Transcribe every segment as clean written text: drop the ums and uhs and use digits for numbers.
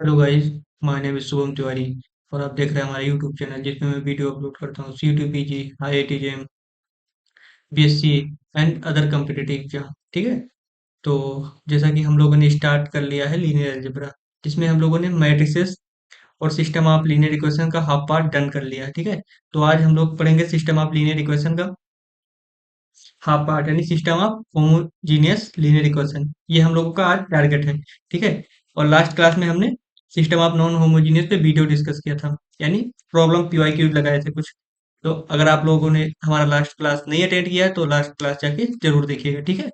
Hello guys, my name is Shubham Tiwari और आप देख रहे हैं हमारा यूट्यूब चैनल जिसमें मैं वीडियो अपलोड करता हूँ CUT, PG, IIT JAM, BSc and other competitive exam. ठीक है। तो जैसा कि हम लोगों ने स्टार्ट कर लिया है लीनियर अलजेब्रा, जिसमें हम लोगों ने मैट्रिसेस और सिस्टम ऑफ लीनियर इक्वेशन का हाफ पार्ट डन कर लिया है। ठीक है। तो आज हम लोग पढ़ेंगे सिस्टम ऑफ लीनियर इक्वेशन का हाफ पार्ट, यानी system of homogeneous linear equation. ये हम लोगों का आज टारगेट है। ठीक है। और लास्ट क्लास में हमने सिस्टम ऑफ नॉन होमोजीनियस पे वीडियो डिस्कस किया था, यानी प्रॉब्लम PYQ लगाए थे कुछ। तो अगर आप लोगों ने हमारा लास्ट क्लास नहीं अटेंड किया है तो लास्ट क्लास जाके जरूर देखिएगा। ठीक है।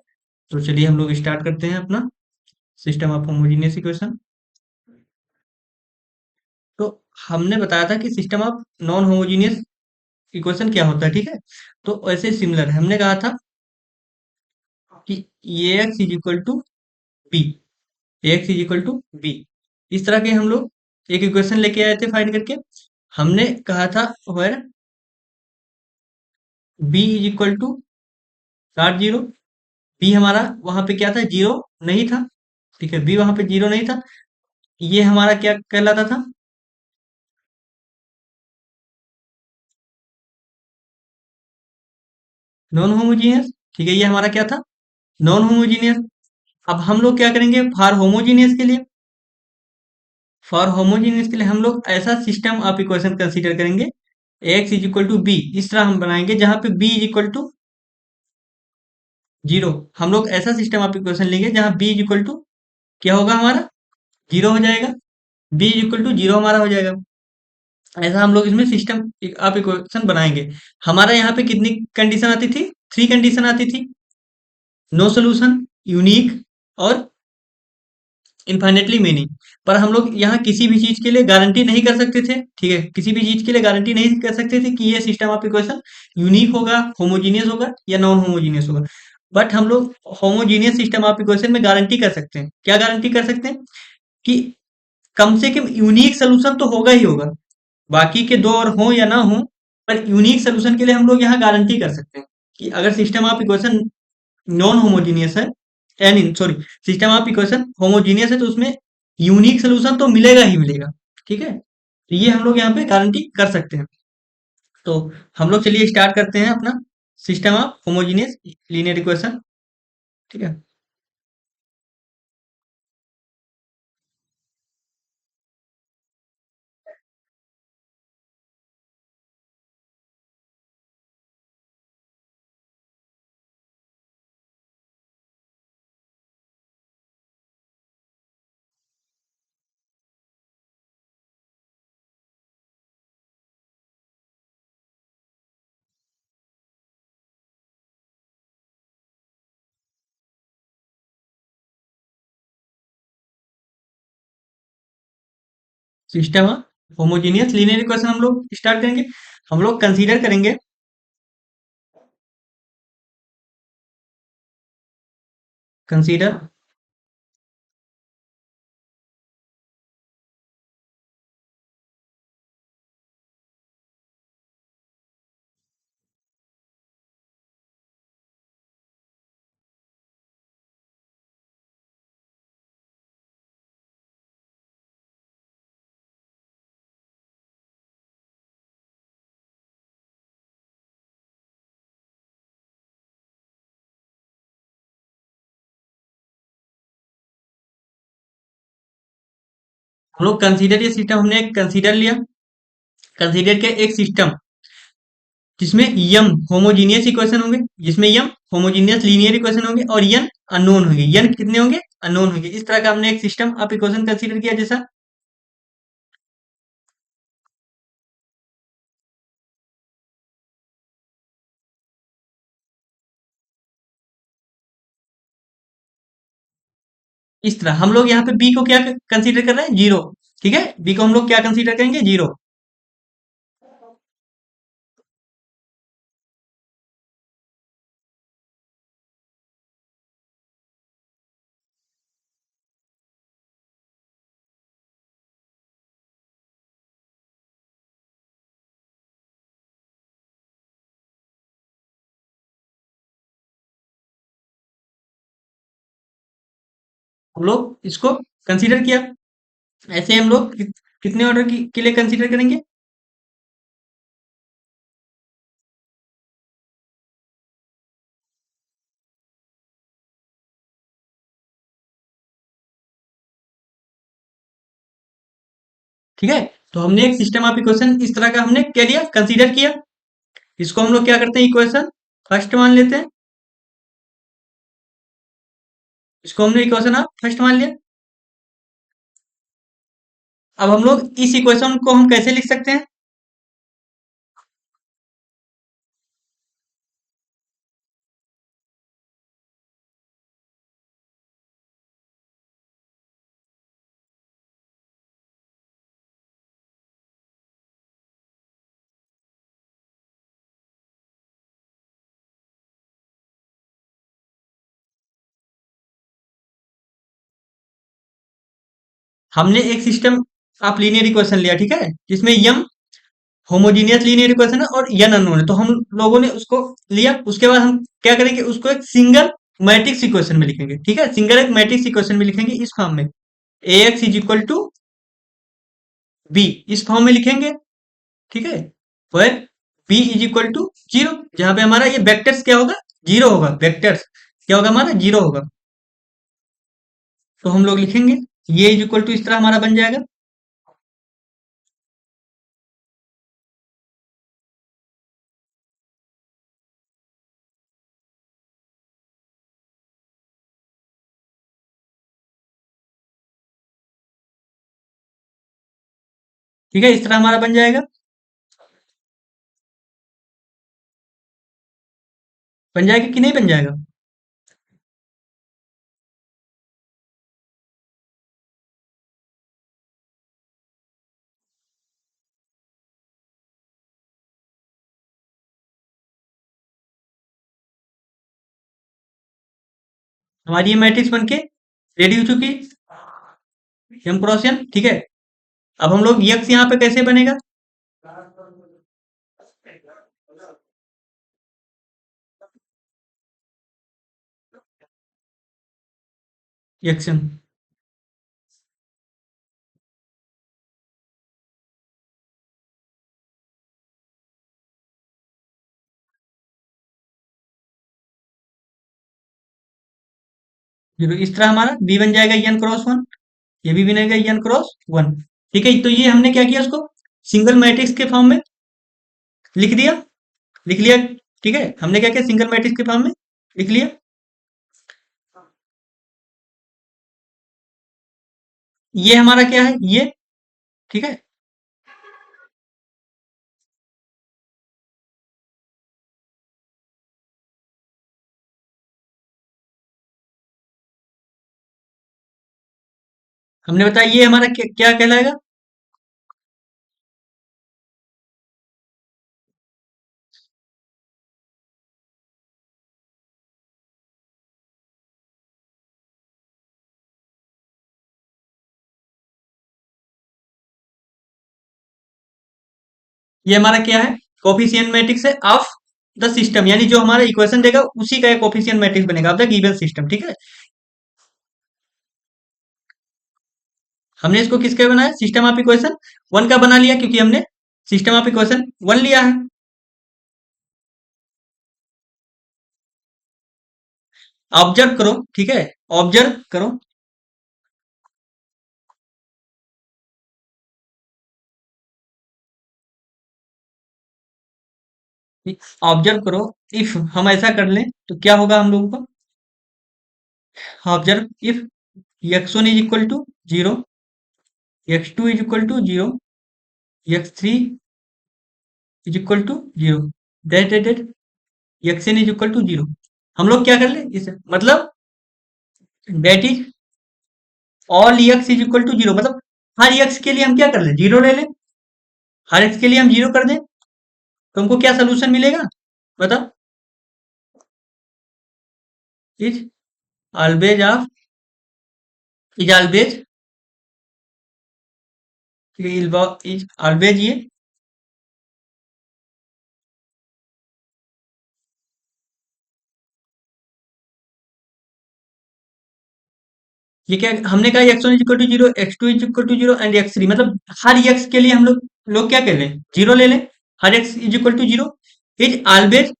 तो चलिए हम लोग स्टार्ट करते हैं अपना सिस्टम ऑफ होमोजीनियस इक्वेशन। तो हमने बताया था कि system of non homogeneous equation क्या होता है। ठीक है। तो ऐसे सिमिलर हमने कहा था कि A x is equal to B, X is equal to B. इस तरह के हम लोग एक इक्वेशन लेके आए थे फाइंड करके। हमने कहा था where B is equal to dot zero. B हमारा वहां पे क्या था, जीरो नहीं था। ठीक है, बी वहां पे जीरो नहीं था। ये हमारा क्या कहलाता था, नॉन होमोजीनियस। ठीक है, ये हमारा क्या था, नॉन होमोजीनियस। अब हम लोग क्या करेंगे फॉर होमोजीनियस के लिए, फॉर होमोजीनियस के लिए हम लोग ऐसा सिस्टम ऑफ इक्वेशन कंसीडर करेंगे, X is equal to B. इस तरह हम बनाएंगे जहां पे B is equal to zero. हम लोग ऐसा सिस्टम ऑफ इक्वेशन लेंगे जहां बी इज इक्वल टू क्या होगा हमारा, जीरो हो जाएगा। B is equal to zero हमारा हो जाएगा। ऐसा हम लोग इसमें सिस्टम ऑफ इक्वेशन बनाएंगे। हमारा यहाँ पे कितनी कंडीशन आती थी, थ्री कंडीशन आती थी, नो सोल्यूशन, यूनिक और इन्फाइनेटली मेनी। पर हम लोग यहाँ किसी भी चीज के लिए गारंटी नहीं कर सकते थे। ठीक है, किसी भी चीज के लिए गारंटी नहीं कर सकते थे कि ये सिस्टम ऑफ इक्वेशन यूनिक होगा, होमोजीनियस होगा या नॉन होमोजीनियस होगा। बट हम लोग होमोजीनियस सिस्टम ऑफ इक्वेशन में गारंटी कर सकते हैं। क्या गारंटी कर सकते हैं कि कम से कम यूनिक सोल्यूशन तो होगा ही होगा। बाकी के दो और हो या ना हो, पर यूनिक सोल्यूशन के लिए हम लोग यहाँ गारंटी कर सकते हैं कि अगर system of equation non homogeneous है, यानी sorry, system of equation homogeneous है, तो उसमें यूनिक सोल्यूशन तो मिलेगा ही मिलेगा। ठीक है, तो ये हम लोग यहाँ पे गारंटी कर सकते हैं। तो हम लोग चलिए स्टार्ट करते हैं अपना system of homogeneous linear equation. ठीक है। System of homogeneous linear equation हम लोग स्टार्ट करेंगे। हम लोग कंसीडर करेंगे, कंसीडर हम लोग कंसीडर ये सिस्टम हमने कंसीडर लिया। कंसीडर के एक सिस्टम जिसमें यम होमोजीनियस इक्वेशन होंगे, जिसमें यम होमोजीनियस लीनियर इक्वेशन होंगे और यन अननोन होंगे। यन कितने होंगे, अननोन होंगे। इस तरह का हमने एक सिस्टम ऑफ इक्वेशन कंसीडर किया। जैसा इस तरह हम लोग यहाँ पे बी को क्या कंसीडर कर रहे हैं, जीरो। ठीक है, बी को हम लोग क्या कंसीडर करेंगे, जीरो। हम लोग इसको कंसीडर किया। ऐसे हम लोग कितने ऑर्डर के लिए कंसीडर करेंगे? ठीक है, तो हमने एक सिस्टम ऑफ इक्वेशन इस तरह का हमने क्या लिया, कंसीडर किया। इसको हम लोग क्या करते हैं, इक्वेशन फर्स्ट मान लेते हैं। इसको हमने इक्वेशन ऑफ फर्स्ट मान लिया। अब हम लोग इस इक्वेशन को हम कैसे लिख सकते हैं? हमने एक सिस्टम ऑफ लीनियर इक्वेशन लिया, ठीक है, जिसमें यम होमोजीनियस लीनियर इक्वेशन है और एन अननोन है, तो हम लोगों ने उसको लिया। उसके बाद हम क्या करेंगे, उसको एक सिंगल मैट्रिक्स इक्वेशन में लिखेंगे। ठीक है, सिंगल एक मैट्रिक्स इक्वेशन में लिखेंगे इस फॉर्म में, A x is equal to B, इस फॉर्म में लिखेंगे। ठीक है, फिर B is equal to zero, जहां पे हमारा ये वेक्टर्स क्या होगा, जीरो होगा। वेक्टर्स क्या होगा हमारा, जीरो होगा। तो हम लोग लिखेंगे ये इज इक्वल टू, इस तरह हमारा बन जाएगा। ठीक है, इस तरह हमारा बन जाएगा। बन जाएगा कि नहीं बन जाएगा? हमारी ये मैट्रिक्स बन के रेडी हो चुकी, एम क्रॉस एन। ठीक है, अब हम लोग यक्स यहाँ पे कैसे बनेगा? यक्सन, जीरो, इस तरह हमारा बी बन जाएगा एन क्रॉस वन, ये भी बनेगा एन क्रॉस वन। ठीक है, तो ये हमने क्या किया, उसको सिंगल मैट्रिक्स के फॉर्म में लिख दिया, लिख लिया। ठीक है, हमने क्या किया, सिंगल मैट्रिक्स के फॉर्म में लिख लिया। ये हमारा क्या है, ये। ठीक है, हमने बताया ये हमारा क्या कहलाएगा। ये हमारा क्या है, कोफिशिएंट मैट्रिक्स है ऑफ द सिस्टम, यानी जो हमारा इक्वेशन देगा उसी का एक कोफिशिएंट मैट्रिक्स बनेगा ऑफ द गिवन सिस्टम। ठीक है, हमने इसको किसका बनाया, सिस्टम ऑफ इक्वेशन वन का बना लिया, क्योंकि हमने सिस्टम ऑफ इक्वेशन वन लिया है। ऑब्जर्व करो, ठीक है, ऑब्जर्व करो, ऑब्जर्व करो। इफ हम ऐसा कर लें तो क्या होगा हम लोगों को, observe if X one is equal to zero, X two is equal to zero, X three is equal to zero, that that that X N is equal to zero. हम लोग क्या कर ले इसे, मतलब that is all X is equal to zero, मतलब हर x के लिए हम क्या कर ले, जीरो ले लें। हर एक्स के लिए हम जीरो कर दें, तो हमको क्या सोल्यूशन मिलेगा, बता। Is always of, is always, is always ये, ये क्या हमने कहा X one is equal to zero, X two is equal to zero and X three, मतलब हर एक्स के लिए हम लोग क्या कर लें, जीरो ले लें। हर x is equal to zero is always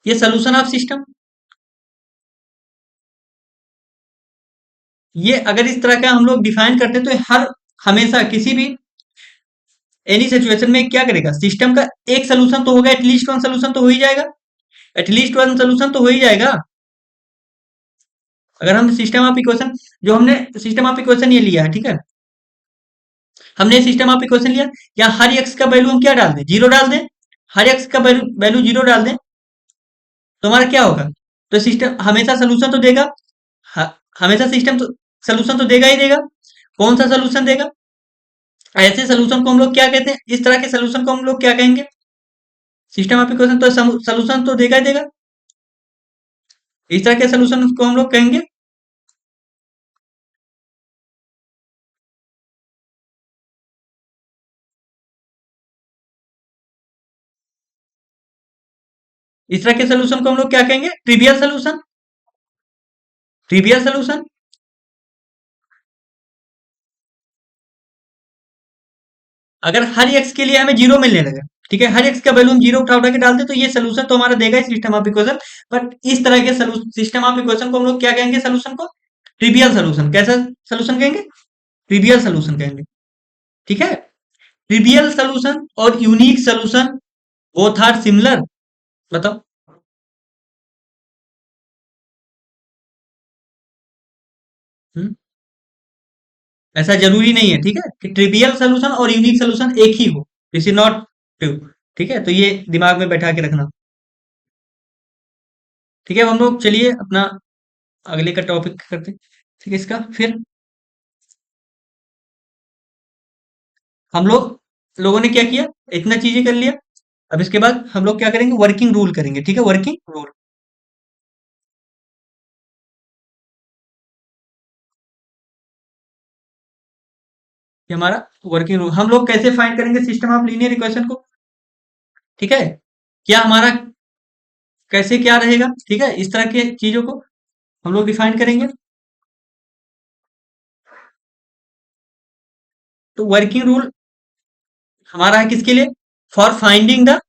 ये सोल्यूशन ऑफ सिस्टम। ये अगर इस तरह का हम लोग डिफाइन करते हैं तो हर हमेशा किसी भी एनी सिचुएशन में क्या करेगा, सिस्टम का एक सोल्यूशन तो होगा, एटलीस्ट वन सोल्यूशन तो हो ही जाएगा, एटलीस्ट वन सोल्यूशन तो हो ही जाएगा। अगर हम सिस्टम ऑफ इक्वेशन, जो हमने सिस्टम ऑफ इक्वेशन ये लिया है, ठीक है, हमने सिस्टम ऑफ इक्वेशन लिया, या हर एक्स का वैल्यू हम क्या डाल दें, जीरो डाल दें, हर एक्स का वैल्यू जीरो डाल दें, तो हमारा क्या होगा, तो सिस्टम हमेशा सोल्यूशन तो देगा। ह- हमेशा सिस्टम तो सोल्यूशन तो देगा ही देगा। कौन सा सोल्यूशन देगा, ऐसे सोल्यूशन को हम लोग क्या कहते हैं, इस तरह के सोल्यूशन को हम लोग क्या कहेंगे, सिस्टम ऑफ इक्वेशन तो सोल्यूशन तो देगा ही देगा, इस तरह के सोल्यूशन को हम लोग कहेंगे। इस तरह के सोल्यूशन को हम लोग क्या कहेंगे, ट्रिवियल सोल्यूशन, ट्रिवियल सोल्यूशन। अगर हर एक्स के लिए हमें जीरो मिलने लगे, ठीक है, हर एक्स का वैल्यू हम जीरो उठा उठा के डालते तो ये सोल्यूशन तो हमारा देगा ही सिस्टम ऑफ इक्वेशन। बट इस तरह के सिस्टम ऑफ इक्वेशन को हम लोग क्या कहेंगे, सोल्यूशन को ट्रिवियल सोल्यूशन। कैसा सोल्यूशन कहेंगे, ट्रिवियल सोल्यूशन कहेंगे, ठीक है। ट्रिवियल सोल्यूशन और unique solution both are similar. बताओ। हम्म, ऐसा जरूरी नहीं है, ठीक है, कि ट्रिवियल सोल्यूशन और यूनिक सोल्यूशन एक ही हो, दिस इज नॉट ट्रू। ठीक है, तो ये दिमाग में बैठा के रखना। ठीक है, अब हम लोग चलिए अपना अगले का टॉपिक करते हैं। ठीक है, इसका फिर हम लोगों ने क्या किया, इतना चीजें कर लिया। अब इसके बाद हम लोग क्या करेंगे, वर्किंग रूल करेंगे, ठीक है, वर्किंग रूल। ये हमारा वर्किंग रूल, हम लोग कैसे फाइंड करेंगे सिस्टम ऑफ लीनियर इक्वेशन को, ठीक है, क्या हमारा कैसे क्या रहेगा, ठीक है, इस तरह के चीजों को हम लोग डिफाइन करेंगे। तो वर्किंग रूल हमारा है किसके लिए, for finding the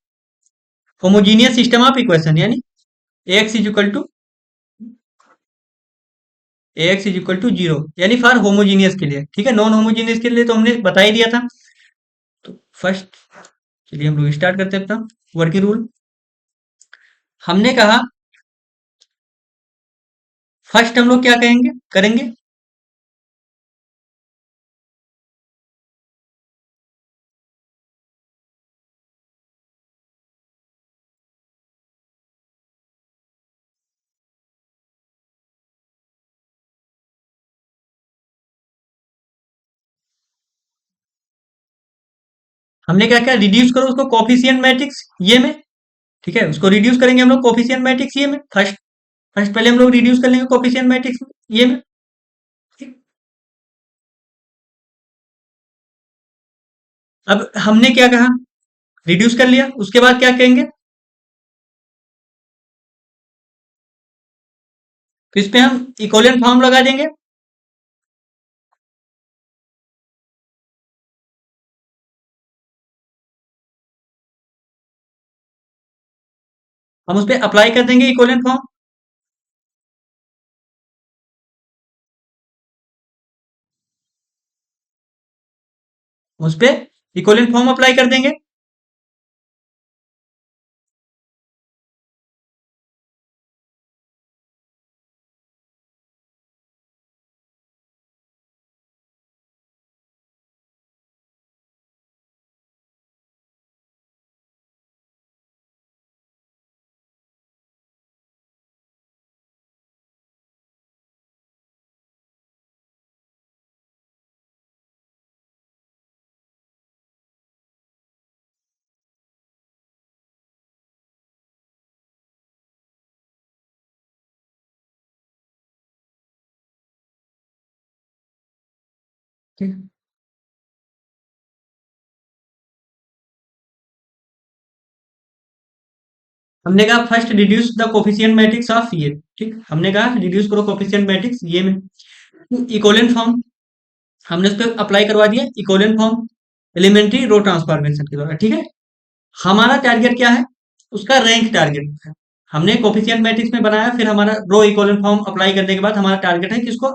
homogeneous system of equation, यानी x is equal to x is equal to zero, यानी फॉर होमोजीनियस के लिए, ठीक है, नॉन होमोजीनियस के लिए तो हमने बता ही दिया था। तो फर्स्ट, चलिए हम लोग स्टार्ट करते हैं अपना वर्किंग रूल। हमने कहा फर्स्ट हम लोग क्या कहेंगे करेंगे, हमने क्या क्या रिड्यूस करो उसको कोफिशिएंट मैट्रिक्स ये में, ठीक है, उसको रिड्यूस करेंगे हम लोग कोफिशिएंट मैट्रिक्स ये में, फर्स्ट फर्स्ट पहले हम लोग रिड्यूस कर लेंगे कोफिशिएंट मैट्रिक्स ये में, ठीक? अब हमने क्या कहा, रिड्यूस कर लिया, उसके बाद क्या कहेंगे, तो इस पे हम इक्विवेलेंट फॉर्म लगा देंगे। हम उस पे अप्लाई कर देंगे इक्विवेलेंट फॉर्म, उस पे इक्विवेलेंट फॉर्म अप्लाई कर देंगे। ठीक। हमने कहा first reduce the coefficient matrix of ये, ठीक, हमने कहा रिड्यूस करो कोफिशिएंट मैट्रिक्स ये में इक्विवेलेंट फॉर्म, हमने उस पर अप्लाई करवा दिया equivalent form elementary row transformation के द्वारा, ठीक है। हमारा टारगेट क्या है, उसका रैंक टारगेट है। हमने कोफिशिएंट मैट्रिक्स में बनाया, फिर हमारा रो इक्विवेलेंट फॉर्म अप्लाई करने के बाद हमारा टारगेट है कि उसको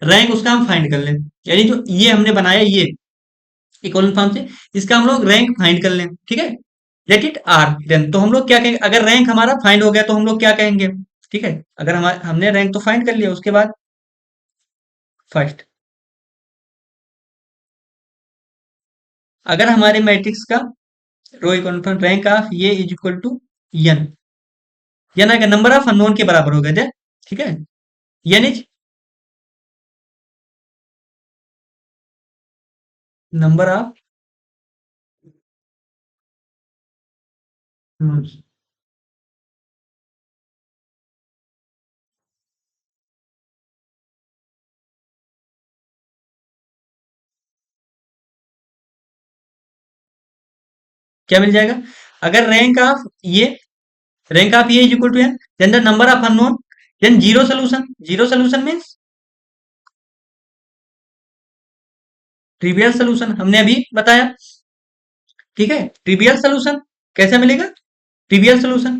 रैंक उसका हम फाइंड कर लें, यानी जो ये हमने बनाया ये इक्विवेलेंट फॉर्म से, इसका हम लोग रैंक फाइंड कर लें, ठीक है। लेट इट आर देन, तो हम लोग क्या कहेंगे, अगर रैंक हमारा फाइंड हो गया तो हम लोग क्या कहेंगे, ठीक है। अगर हमने रैंक तो फाइंड कर लिया, उसके बाद फर्स्ट, अगर हमारे मैट्रिक्स का rho equal to rank of ये is equal to N, N अगर नंबर ऑफ अननोन के बराबर हो गया, ठीक है, एन इज नंबर ऑफ, क्या मिल जाएगा, अगर रैंक ऑफ ये is equal to N, then the number of unknown, then zero solution, zero solution means trivial solution, हमने अभी बताया, ठीक है। ट्रिवियल सोल्यूशन कैसे मिलेगा, ट्रिवियल सोल्यूशन,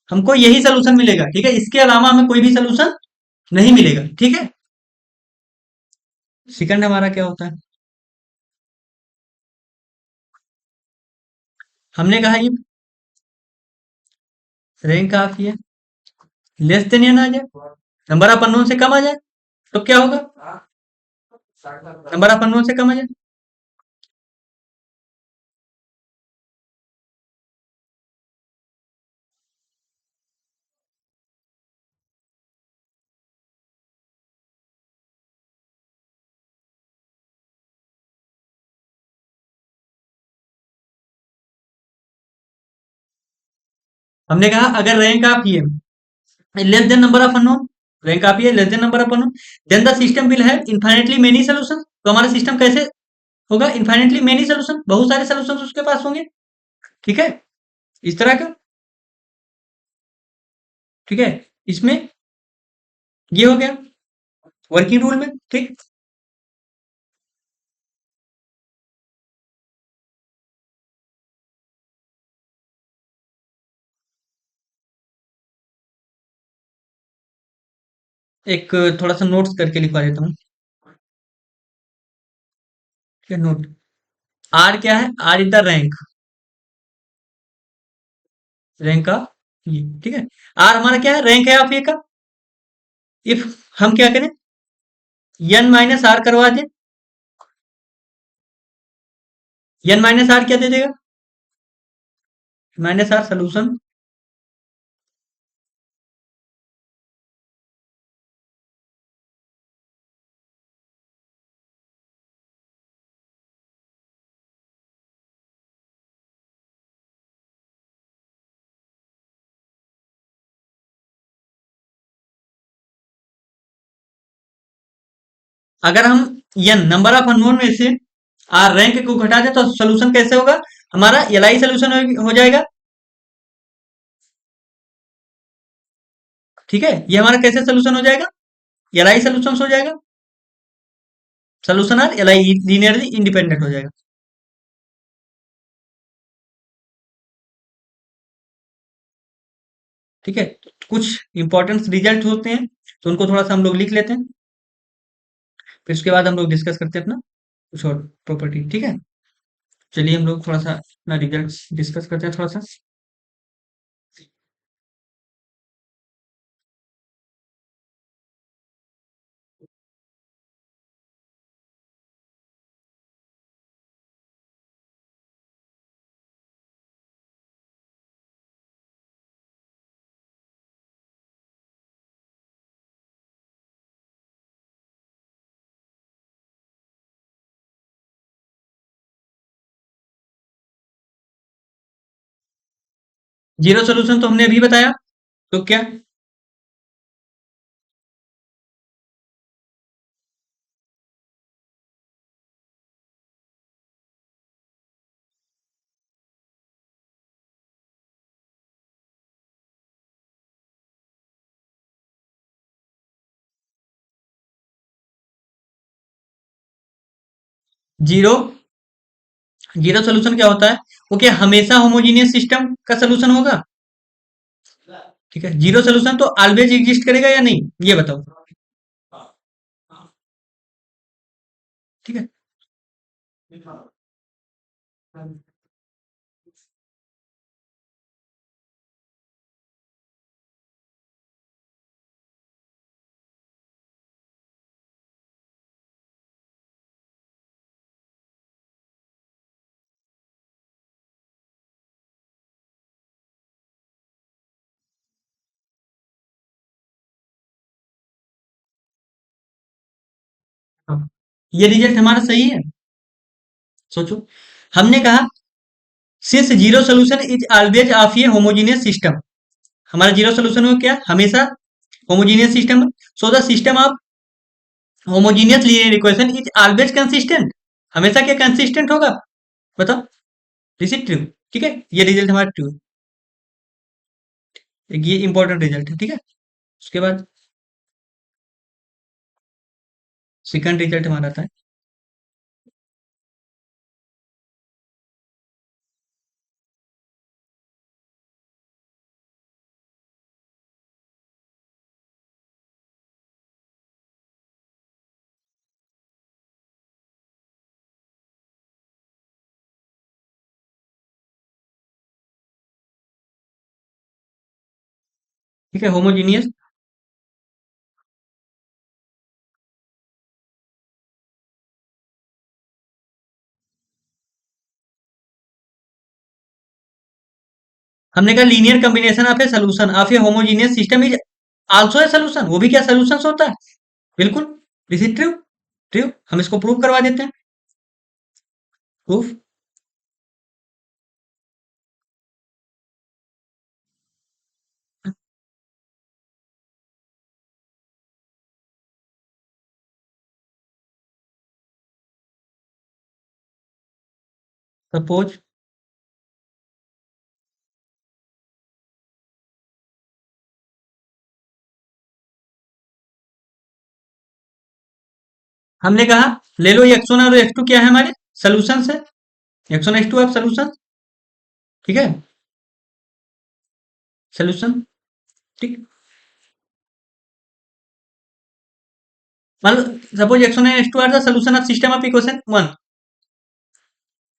हमको यही सोल्यूशन मिलेगा, ठीक है, इसके अलावा हमें कोई भी सोल्यूशन नहीं मिलेगा, ठीक है। सेकंड हमारा क्या होता है, हमने कहा ये रैंक ऑफ ये लेस देन या ना आ जाए, नंबर ऑफ अननोन से कम आ जाए, तो क्या होगा, नंबर ऑफ अननोन से कम आ जाए, हमने कहा अगर रैंक ऑफ ये less than number of unknown, rank of ये less than number of unknown, then the system will have infinitely many solution, तो हमारा सिस्टम कैसे होगा, इनफाइनेटली मेनी सॉल्यूशन, बहुत सारे सॉल्यूशन उसके पास होंगे, ठीक है, इस तरह का, ठीक है। इसमें ये हो गया वर्किंग रूल में, ठीक। एक थोड़ा सा नोट्स करके लिखवा देता हूँ, ठीक है, नोट, आर क्या है, R is the rank, rank का ये, ठीक है, आर हमारा क्या है, रैंक है ऑफ ए का, इफ हम क्या करें, एन माइनस आर करवा दें, एन माइनस आर क्या दे देगा, माइनस आर सोल्यूशन, अगर हम एन नंबर ऑफ अननोन में से आर रैंक को घटा दें तो सोल्यूशन कैसे होगा, हमारा एलआई सोल्यूशन हो जाएगा, ठीक है। ये हमारा कैसे सोल्यूशन हो जाएगा, एलआई सोल्यूशन हो जाएगा, solution are LI linearly independent हो जाएगा, ठीक है। कुछ इंपॉर्टेंट रिजल्ट होते हैं तो उनको थोड़ा सा हम लोग लिख लेते हैं, फिर उसके बाद हम लोग डिस्कस करते हैं अपना कुछ और प्रॉपर्टी, ठीक है। चलिए हम लोग थोड़ा सा अपना रिजल्ट डिस्कस करते हैं थोड़ा सा। 0 सोल्यूशन तो हमने अभी बताया, तो क्या, जीरो जीरो सोल्यूशन क्या होता है? वो क्या हमेशा होमोजीनियस सिस्टम का सोल्यूशन होगा? ठीक है, जीरो सोल्यूशन तो ऑलवेज एग्जिस्ट करेगा या नहीं, ये बताओ। ठीक है। हाँ। ये रिजल्ट हमारा सही है। सोचो, हमने कहा since zero solution is always of A homogeneous system. हमारा जीरो सोल्यूशन हो क्या, हमेशा homogeneous system. So the system of homogeneous linear equation is always consistent. हमेशा क्या कंसिस्टेंट होगा, बताओ। This is true. ठीक है, ये रिजल्ट हमारा ट्रू है, ये इंपॉर्टेंट रिजल्ट है। ठीक है, उसके बाद सेकंड रिजल्ट हमारा आता है। ठीक है, होमोजीनियस। हमने कहा linear combination of A solution of A homogeneous system is also a solution. वो भी क्या सोल्यूशन होता है? बिल्कुल। This is true. ट्रू, हम इसको प्रूव करवा देते हैं। प्रूफ। सपोज हमने कहा ले लो एक्स वन और एक्स टू क्या है हमारे सोल्यूशन है। एक्स वन एक्स टू आप सोल्यूशन। ठीक है, सोल्यूशन। ठीक। मान लो suppose x one and x two are the solution of system of equation one.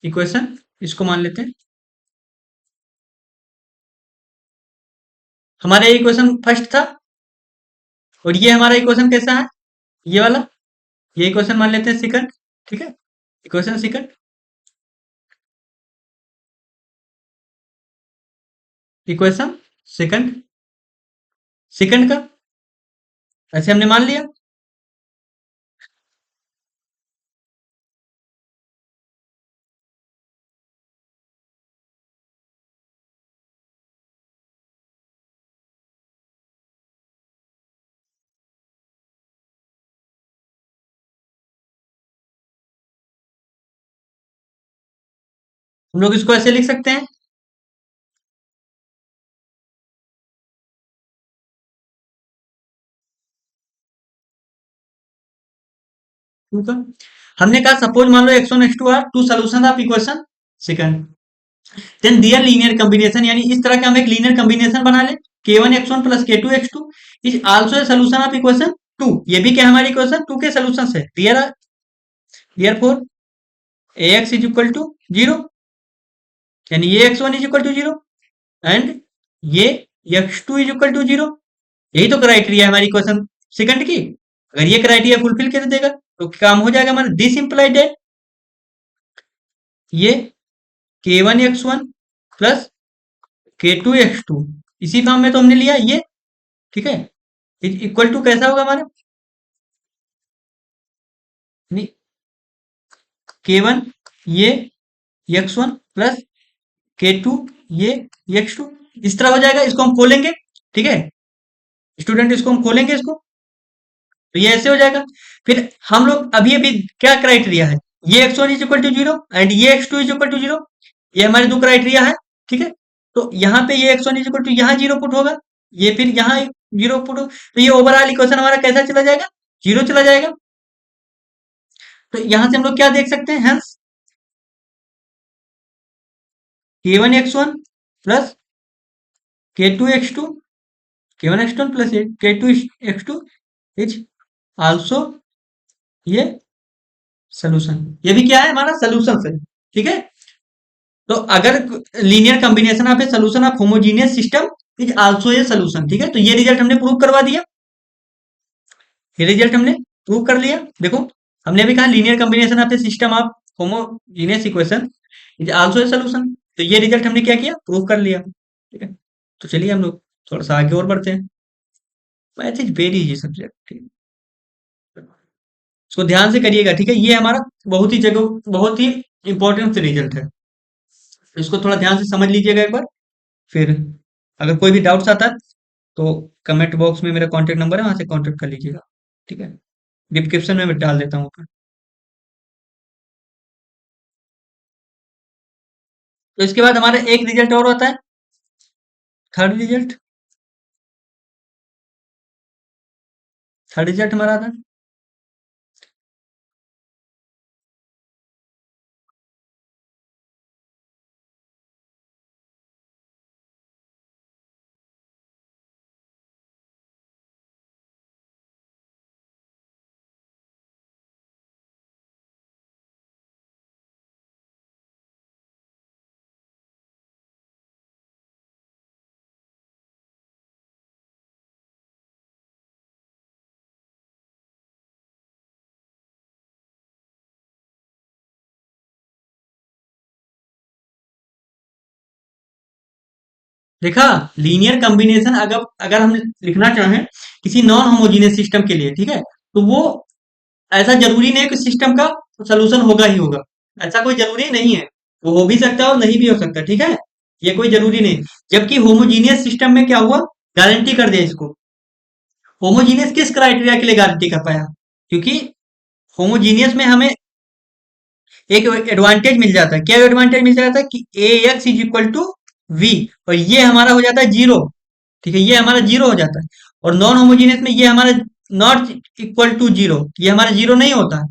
Equation, इसको मान लेते हैं हमारा इक्वेशन फर्स्ट था, और ये हमारा इक्वेशन कैसा है, ये वाला। ये इक्वेशन मान लेते हैं सेकंड। ठीक है, equation second. Equation second. Second का ऐसे हमने मान लिया। हम लोग इसको ऐसे लिख सकते हैं। ठीक है, हमने कहा सपोज मान लो x one x two are two solution of equation second, then their linear combination, यानी इस तरह का हम एक लीनियर कॉम्बिनेशन बना ले। K one x one plus के two x two is also a solution of equation two. ये भी क्या हमारी इक्वेशन टू के सोल्यूशन है। Therefore A x is equal to zero, यानी ये x one is equal to zero, and ये x two is equal to zero. यही तो क्राइटेरिया है हमारी इक्वेशन सेकंड की। अगर ये क्राइटेरिया फुलफिल कर देगा तो काम हो जाएगा हमारा। दिस इंप्लाइड दैट ये के वन एक्स वन प्लस के टू एक्स टू इसी फॉर्म में तो हमने लिया ये। ठीक है, इक्वल टू कैसा होगा हमारा, के वन ये एक्स वन प्लस के टू ये एक्स टू, इस तरह हो जाएगा। इसको हम खोलेंगे। ठीक है स्टूडेंट, इसको हम खोलेंगे इसको, तो ये ऐसे हो जाएगा। फिर हम लोग अभी अभी क्या क्राइटेरिया है, ये x one is equal to zero and ये x two is equal to zero. ये हमारे दो क्राइटेरिया है। ठीक है, तो यहाँ पे ये x one is equal to यहाँ जीरो पुट होगा, ये फिर यहाँ जीरो पुट हो, तो ये ओवरऑल इक्वेशन हमारा कैसा चला जाएगा, जीरो चला जाएगा। तो यहां से हम लोग क्या देख सकते हैं, hence k1 x1 plus k2 x2, k1 x1 plus k2 x2 is also ये सोल्यूशन। ये भी क्या है, हमारा सोल्यूशन है। ठीक है, तो अगर linear combination of A solution of homogeneous system is also a solution. ठीक है, तो ये रिजल्ट हमने प्रूव करवा दिया, ये रिजल्ट हमने प्रूव कर लिया। देखो, हमने भी कहा linear combination of A system of homogeneous equation is also a solution. तो ये रिजल्ट हमने क्या किया, प्रूव कर लिया। ठीक है, तो चलिए हम लोग थोड़ा सा आगे और बढ़ते हैं। Math is very easy subject, इसको ध्यान से करिएगा। ठीक है, ये हमारा बहुत ही जगह बहुत ही इंपॉर्टेंट रिजल्ट है, तो इसको थोड़ा ध्यान से समझ लीजिएगा एक बार। फिर अगर कोई भी डाउट्स आता है तो कमेंट बॉक्स में मेरा कॉन्टेक्ट नंबर है, वहां से कॉन्टेक्ट कर लीजिएगा। ठीक है, डिस्क्रिप्शन में मैं डाल देता हूँ ऊपर। तो इसके बाद हमारा एक रिजल्ट और होता है, थर्ड रिजल्ट। थर्ड रिजल्ट हमारा आता है, देखा, लीनियर कॉम्बिनेशन अगर अगर हम लिखना चाहें किसी नॉन होमोजीनियस सिस्टम के लिए, ठीक है, तो वो ऐसा जरूरी नहीं है कि सिस्टम का सोल्यूशन होगा ही होगा, ऐसा कोई जरूरी नहीं है। वो हो भी सकता है और नहीं भी हो सकता। ठीक है, ये कोई जरूरी नहीं। जबकि होमोजीनियस सिस्टम में क्या हुआ, गारंटी कर दिया इसको। होमोजीनियस किस क्राइटेरिया के लिए गारंटी कर पाया, क्योंकि होमोजीनियस में हमें एक एडवांटेज मिल जाता है। क्या एडवांटेज मिल जाता है कि A x is equal to v, और ये हमारा हो जाता है जीरो। ठीक है, ये हमारा जीरो हो जाता है। और नॉन होमोजीनियस में ये हमारा नॉट इक्वल टू जीरो, ये हमारा जीरो नहीं होता है।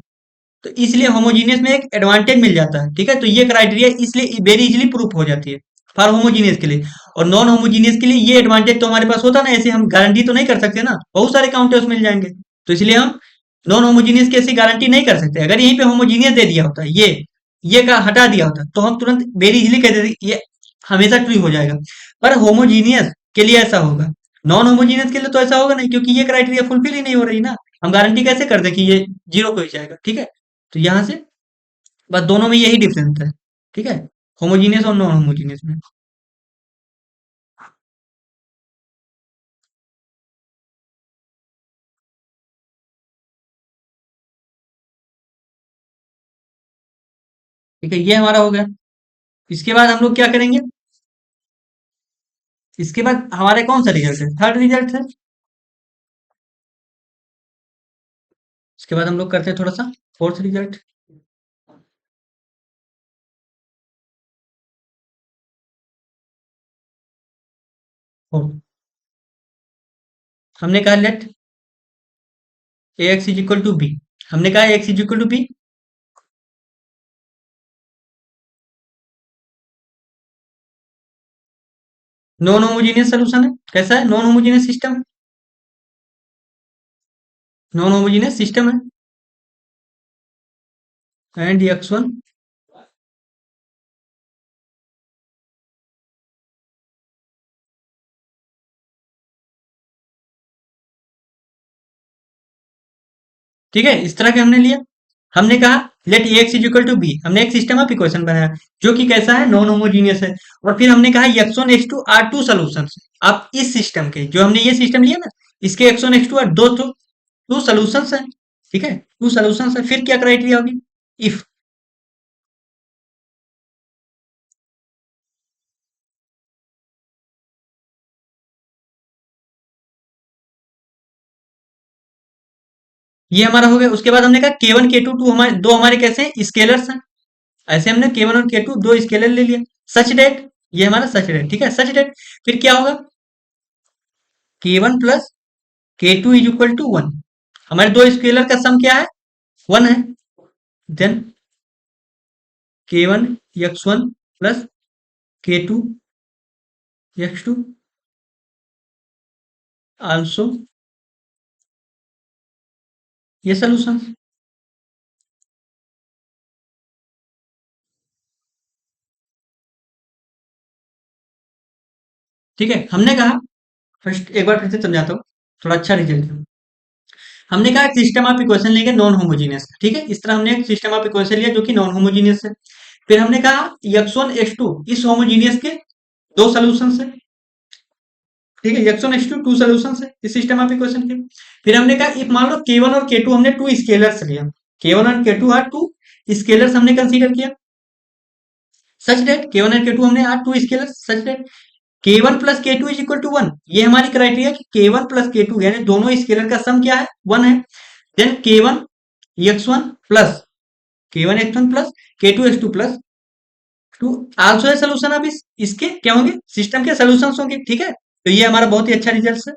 तो इसलिए होमोजीनियस में एक एडवांटेज मिल जाता है। ठीक है, तो ये क्राइटेरिया इसलिए वेरी इजीली प्रूफ हो जाती है फॉर होमोजीनियस के लिए। और नॉन होमोजीनियस के लिए ये एडवांटेज तो हमारे पास होता ना, ऐसे हम गारंटी तो नहीं कर सकते ना, बहुत सारे काउंटर्स मिल जाएंगे। तो इसलिए हम नॉन होमोजीनियस की ऐसी गारंटी नहीं कर सकते। अगर यहीं पे होमोजीनियस दे दिया होता, ये का हटा दिया होता, तो हम तुरंत वेरी इजीली कह देते ये हमेशा ट्रू हो जाएगा। पर होमोजीनियस के लिए ऐसा होगा, नॉन होमोजीनियस के लिए तो ऐसा होगा नहीं, क्योंकि ये क्राइटेरिया फुलफिल ही नहीं हो रही ना। हम गारंटी कैसे कर दें कि ये जीरो पे हो जाएगा। ठीक है, तो यहां से बस दोनों में यही डिफरेंस है। ठीक है, होमोजीनियस और नॉन होमोजीनियस में। ठीक है, ये हमारा हो गया। इसके बाद हम लोग क्या करेंगे, इसके बाद हमारे कौन सा रिजल्ट है, थर्ड रिजल्ट है। इसके बाद हम लोग करते हैं थोड़ा सा फोर्थ रिजल्ट। हमने कहा let A x is equal to B, हमने कहा X is equal to B. Non homogeneous solution है, कैसा है, non homogeneous system, non homogeneous system है। एंड एक्स वन, ठीक है, इस तरह के हमने लिया। हमने कहा let A x is equal to B, हमने एक सिस्टम ऑफ इक्वेशन बनाया जो कि कैसा है, नॉन होमोजीनियस है। और फिर हमने कहा X one x two are two solution. अब इस सिस्टम के, जो हमने ये सिस्टम लिया ना, इसके X one x two are दो टू सोल्यूशन है। ठीक है, टू सोल्यूशन है। फिर क्या क्राइटेरिया होगी, इफ, ये हमारा हो गया। उसके बाद हमने कहा के वन के टू टू हमारे दो हमारे कैसे हैं, स्केलर्स हैं। ऐसे हमने के वन और के टू दो स्केलर ले लिया। सच डेट, ये हमारा सच डेट। ठीक है, सच डेट। फिर क्या होगा, के वन प्लस के two is equal to one. हमारे दो स्केलर का सम क्या है, वन है। Then k1 x1 plus k2 x2 also ये सोल्यूशन। ठीक है, हमने कहा, फर्स्ट एक बार फिर से समझाता हूँ, थोड़ा अच्छा रिजल्ट। हमने कहा सिस्टम ऑफ इक्वेशन लेंगे नॉन होमोजीनियस, ठीक है, इस तरह हमने एक सिस्टम ऑफ इक्वेशन लिया जो कि नॉन होमोजीनियस है। फिर हमने कहा x1 x2 इस होमोजीनियस के दो सोल्यूशन है, ठीक है, x1 x2 टू सोल्यूशन है इस सिस्टम ऑफ इक्वेशन के। फिर हमने कहा इफ मान लो k1 और k2 हमने टू स्केलर्स लिया, k1 और k2 आर टू स्केलर्स हमने कंसीडर किया, सच दैट k1 और k2 हमने are two scalars, such that k1 plus k2 is equal to 1। ये हमारी क्राइटेरिया कि k1 प्लस k2 यानी दोनों स्केलर का सम क्या है, 1 है। Then k1 x1 plus k1 x1 plus k2 x2 plus two also है सोल्यूशन। अब इसके क्या होंगे, सिस्टम के सोल्यूशंस होंगे, ठीक है, तो ये हमारा बहुत ही अच्छा रिजल्ट है।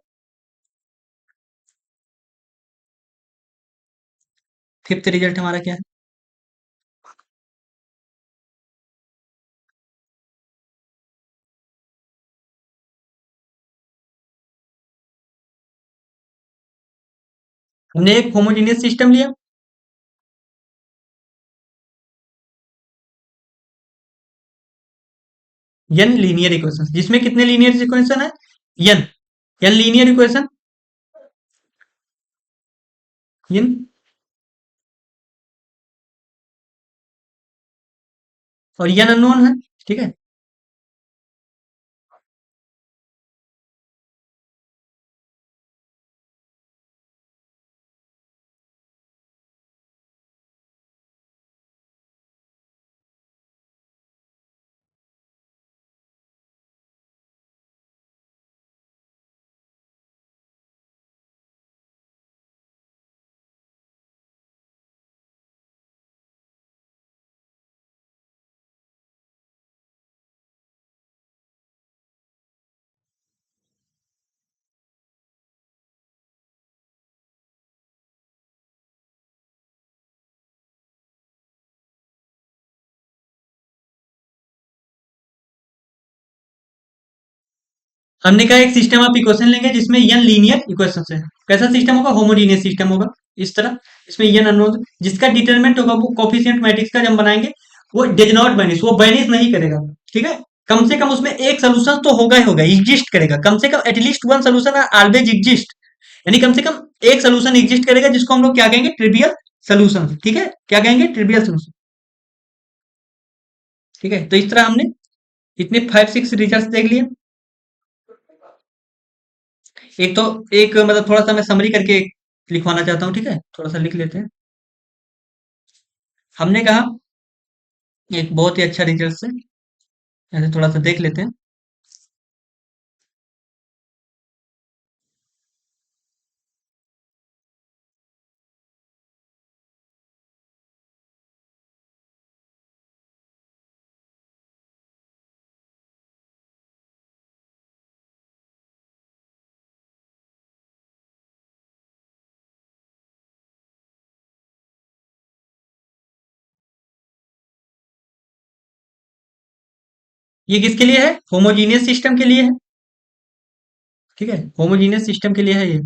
फिफ्थ रिजल्ट हमारा क्या है, हमने एक होमोजेनियस सिस्टम लिया, n लीनियर इक्वेशन, जिसमें कितने लीनियर इक्वेशन है, n n linear equation, n और n अननोन है, ठीक है। हमने कहा एक सिस्टम ऑफ इक्वेशन लेंगे जिसमें n लीनियर इक्वेशन है। कैसा सिस्टम होगा, होमोजीनियस सिस्टम होगा इस तरह, इसमें n अननोन, जिसका डिटरमिनेंट होगा वो कोफिशिएंट मैट्रिक्स का जब बनाएंगे वो डज नॉट वैनिश, वो वैनिश नहीं करेगा, ठीक है। कम से कम उसमें एक सोल्यूशन तो होगा ही होगा, एग्जिस्ट करेगा, कम से कम at least one solution always exist, यानी कम से कम एक सोल्यूशन एग्जिस्ट करेगा जिसको हम लोग क्या कहेंगे, ट्रिवियल सोल्यूशन, ठीक है, क्या कहेंगे, ट्रिवियल सोल्यूशन, ठीक है। तो इस तरह हमने इतने 5-6 रिजल्ट देख लिए। एक तो एक मतलब थोड़ा सा मैं समरी करके लिखवाना चाहता हूँ, ठीक है, थोड़ा सा लिख लेते हैं। हमने कहा एक बहुत ही अच्छा रिजल्ट है, ऐसे थोड़ा सा देख लेते हैं। ये किसके लिए है, होमोजीनियस सिस्टम के लिए है, ठीक है, होमोजीनियस सिस्टम के लिए है ये।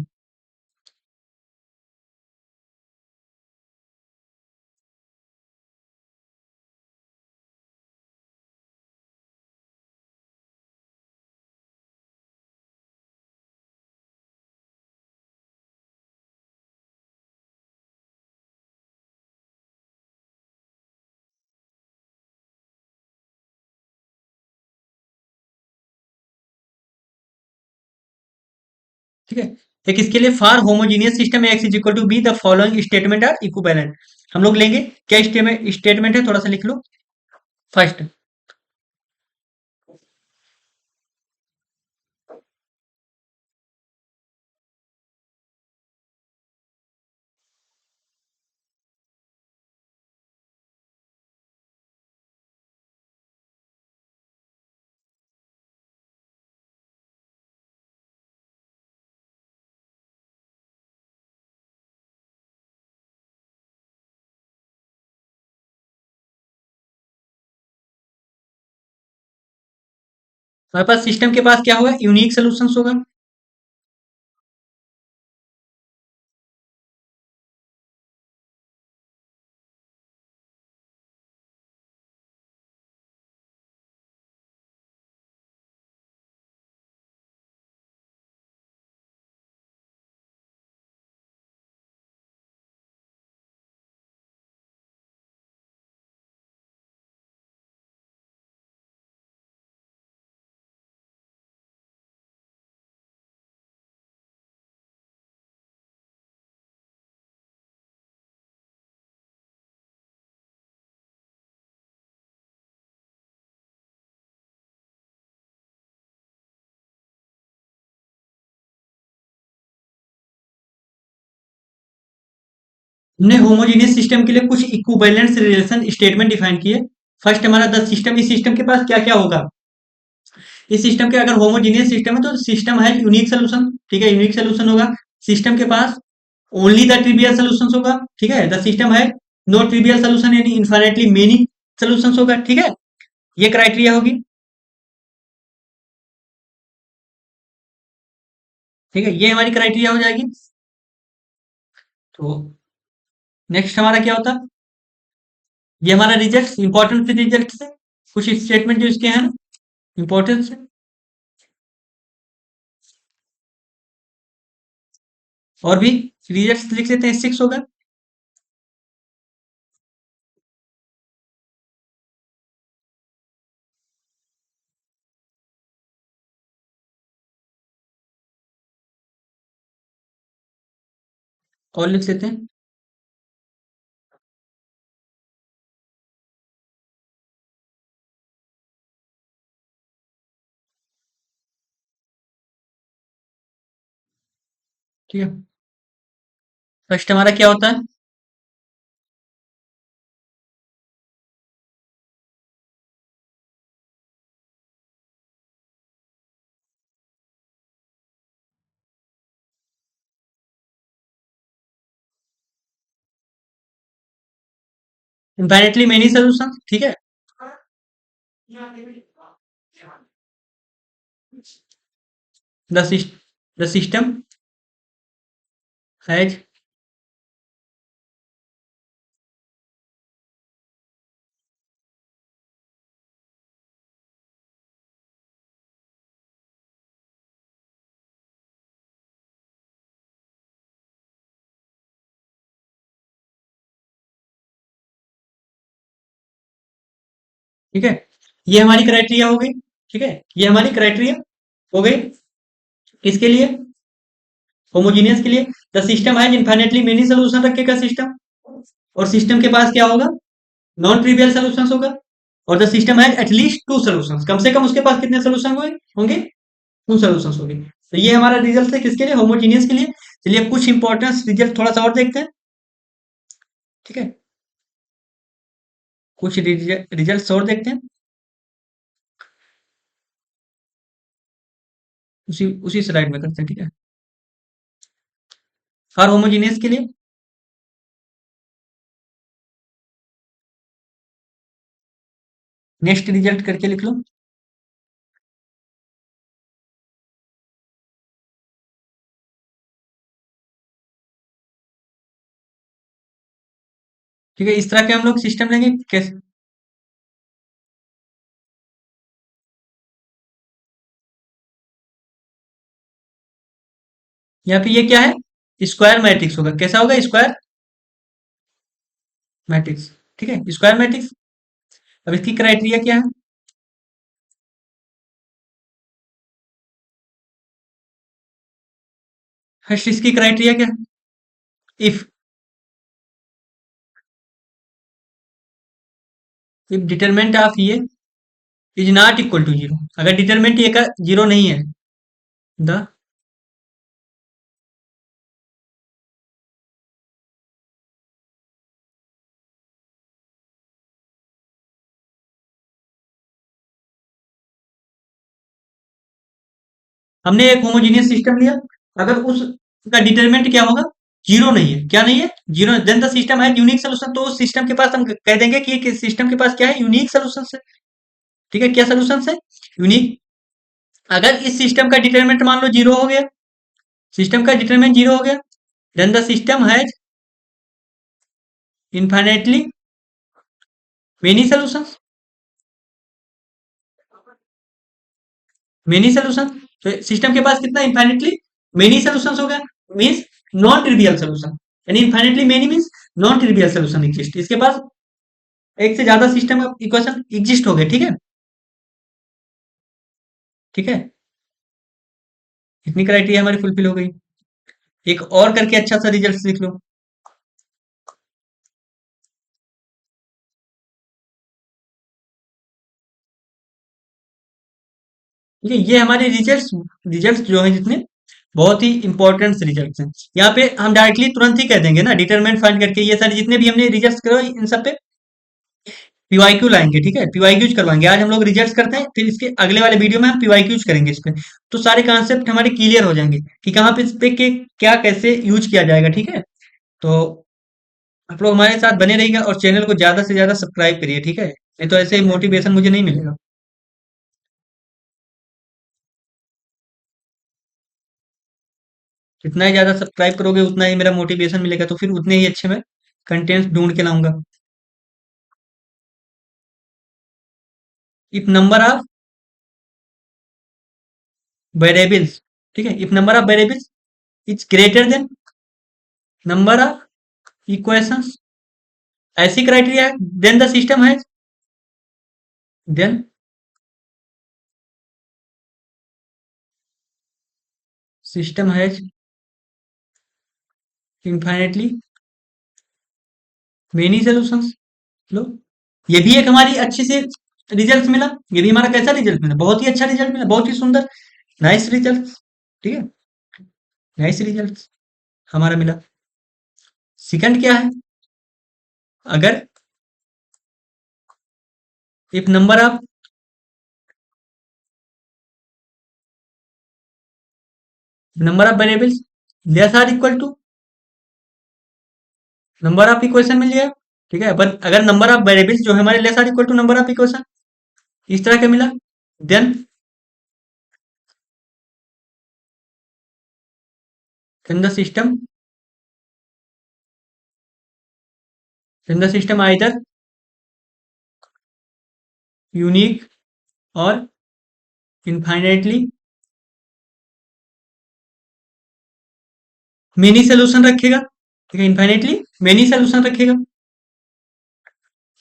ठीक है, एक इसके लिए for homogeneous system X is equal to B the following statement are equivalent. हम लोग लेंगे, क्या स्टेटमेंट है, थोड़ा सा लिख लो। फर्स्ट, हमारे पास सिस्टम के पास क्या होगा, यूनिक सोल्यूशंस होगा। हमने होमोजीनियस सिस्टम के लिए कुछ इक्विवेलेंस रिलेशन स्टेटमेंट डिफाइन किए। फर्स्ट हमारा द सिस्टम, इस सिस्टम के पास क्या क्या होगा। इस सिस्टम के अगर होमोजीनियस सिस्टम है तो सिस्टम है यूनिक सोल्यूशन, ठीक है, यूनिक सोल्यूशन होगा। सिस्टम के पास ओनली द ट्रिवियल सोल्यूशन होगा, ठीक है। द सिस्टम है नो ट्रिवियल सोल्यूशन यानी इन्फाइनेटली मेनी सोल्यूशन होगा, ठीक है। ये क्राइटेरिया होगी, ठीक है, ये हमारी क्राइटेरिया हो जाएगी। तो नेक्स्ट हमारा क्या होता है, ये हमारा रिजल्ट, इंपॉर्टेंट रिजल्ट से कुछ स्टेटमेंट जो इसके हैं ना इंपॉर्टेंस है, और भी रिजल्ट लिख लेते हैं, 6 होगा। और लिख लेते हैं, ठीक है। फर्स्ट हमारा क्या होता है, इनफाइनेटली मेनी सोल्यूशन, ठीक है। द सिस्टम हैज, ठीक है, ये हमारी क्राइटेरिया हो गई, ठीक है, ये हमारी क्राइटेरिया हो गई। किसके लिए, होमोजीनियस के लिए। The system has infinitely many solution रखेगा सिस्टम, और सिस्टम के पास क्या होगा, नॉन ट्रिवियल सोल्यूशन होगा। और the system has at least 2 solution, कम से कम उसके पास कितने सोल्यूशन होंगे, 2 सोल्यूशन होंगे। तो ये हमारा रिजल्ट है किसके लिए, होमोजीनियस के लिए। चलिए कुछ इंपॉर्टेंस रिजल्ट थोड़ा सा और देखते हैं, ठीक है, कुछ रिजल्ट और देखते हैं उसी उसी स्लाइड में करते हैं, ठीक है। हर होमोजीनियस के लिए नेक्स्ट रिजल्ट करके लिख लो, ठीक है। इस तरह के हम लोग सिस्टम लेंगे कैसे, यहाँ पे ये क्या है, स्क्वायर मैट्रिक्स होगा, कैसा होगा, स्क्वायर मैट्रिक्स, ठीक है, स्क्वायर मैट्रिक्स। अब इसकी क्राइटेरिया क्या है, फर्स्ट इसकी क्राइटेरिया क्या है, इफ इफ डिटरमिनेंट ऑफ ये is not equal to zero, अगर डिटरमिनेंट ये का जीरो नहीं है, द, हमने एक होमोजीनियस सिस्टम लिया, अगर उसका डिटरमिनेंट क्या होगा, जीरो नहीं है, क्या नहीं है, जीरो, देन द सिस्टम है यूनिक सोल्यूशन, तो उस सिस्टम के पास हम कह देंगे कि सिस्टम के पास क्या है, यूनिक सोल्यूशन है, ठीक है, क्या सोल्यूशन है, यूनिक अगर इस सिस्टम का डिटरमिनेंट मान लो जीरो हो गया, सिस्टम का डिटरमिनेंट जीरो हो गया, then the system has infinitely many solution. Many solution, तो सिस्टम के पास कितना इन्फाइनेटली मेनी सोल्यूशन हो गया, मीन्स नॉन ट्रिवियल सोल्यूशन। यानी infinitely many means non trivial solution exist, इसके पास एक से ज्यादा सिस्टम इक्वेशन एग्जिस्ट हो गए। ठीक है, ठीक है, इतनी क्राइटेरिया हमारी फुलफिल हो गई। एक और करके अच्छा सा रिजल्ट लिख लो। ठीक है, ये हमारे रिजल्ट्स, रिजल्ट्स जो है जितने बहुत ही इंपॉर्टेंट रिजल्ट्स हैं। यहाँ पे हम डायरेक्टली तुरंत ही कह देंगे ना डिटरमिनेंट फाइंड करके, ये सारे जितने भी हमने रिजल्ट्स करो इन सब पे पीवाईक्यू लाएंगे। ठीक है, पीवाईक्यूज करवाएंगे। आज हम लोग रिजल्ट्स करते हैं, फिर इसके अगले वाले वीडियो में हम पीवाईक्यूज करेंगे इस पे। तो सारे कॉन्सेप्ट हमारे क्लियर हो जाएंगे कि कहाँ पे इस पे के क्या कैसे यूज किया जाएगा। ठीक है, तो आप लोग हमारे साथ बने रहिएगा और चैनल को ज्यादा से ज्यादा सब्सक्राइब करिए। ठीक है, नहीं तो ऐसे मोटिवेशन मुझे नहीं मिलेगा। जितना ही ज्यादा सब्सक्राइब करोगे उतना ही मेरा मोटिवेशन मिलेगा, तो फिर उतने ही अच्छे मैं कंटेंट्स ढूंढ के लाऊंगा। इफ नंबर ऑफ वेरिएबल्स, ठीक है, if number of variables is greater than number of equations, ऐसी क्राइटेरिया है, देन द सिस्टम है, then system has infinitely many solutions. लो, ये भी एक हमारी अच्छी से रिजल्ट मिला। ये भी हमारा कैसा रिजल्ट मिला, बहुत ही अच्छा रिजल्ट मिला, बहुत ही सुंदर, नाइस रिजल्ट। ठीक है, नाइस रिजल्ट हमारा मिला। सेकंड क्या है, अगर if number of variables less are equal to number of equation मिल गया। ठीक है, पर अगर नंबर ऑफ वेरिएबल्स जो है हमारे less are equal to number of equation, इस तरह का मिला, then the system, either unique और इनफाइनाइटली मेनी सोल्यूशन रखेगा। ठीक है, इनफाइनाइटली मेनी सोल्यूशन रखेगा,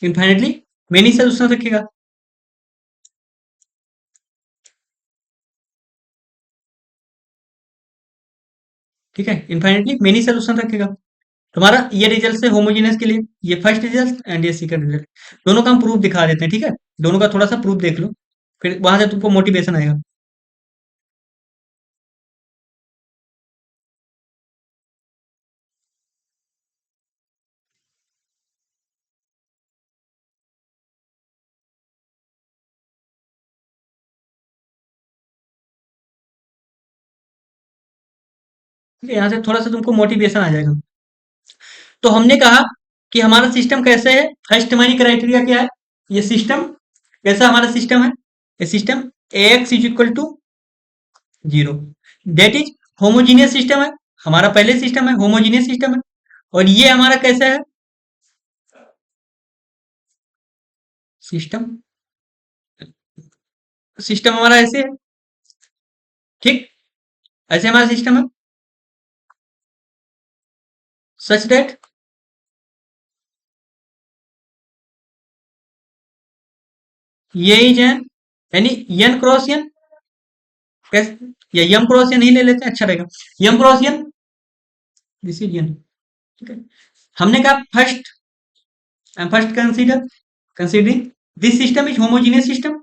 इनफाइनाइटली मेनी सोल्यूशन रखेगा। ठीक है, इनफाइनाइटली मेनी सोल्यूशन रखेगा। तुम्हारा ये रिजल्ट है होमोजेनियस के लिए, ये फर्स्ट रिजल्ट एंड ये सेकंड रिजल्ट, दोनों का हम प्रूफ दिखा देते हैं। ठीक है, दोनों का थोड़ा सा प्रूफ देख लो, फिर वहां से तुमको मोटिवेशन आएगा। ठीक है, यहाँ से थोड़ा सा तुमको मोटिवेशन आ जाएगा। तो हमने कहा कि हमारा सिस्टम कैसे है, फर्स्ट हमारी क्राइटेरिया क्या है, ये सिस्टम कैसा हमारा सिस्टम है, ये system A x is equal to zero, that is homogeneous system है। हमारा पहले सिस्टम है, होमोजीनियस सिस्टम है। और ये हमारा कैसा है, सिस्टम, सिस्टम हमारा ऐसे है। ठीक, ऐसे हमारा सिस्टम है, सच दैट ये इज एन, यानी एन क्रॉस एन, या यम क्रॉस एन ही ले लेते हैं, अच्छा रहेगा, m cross n, this is n. ठीक है, हमने कहा first, first consider, considering this system is homogeneous system.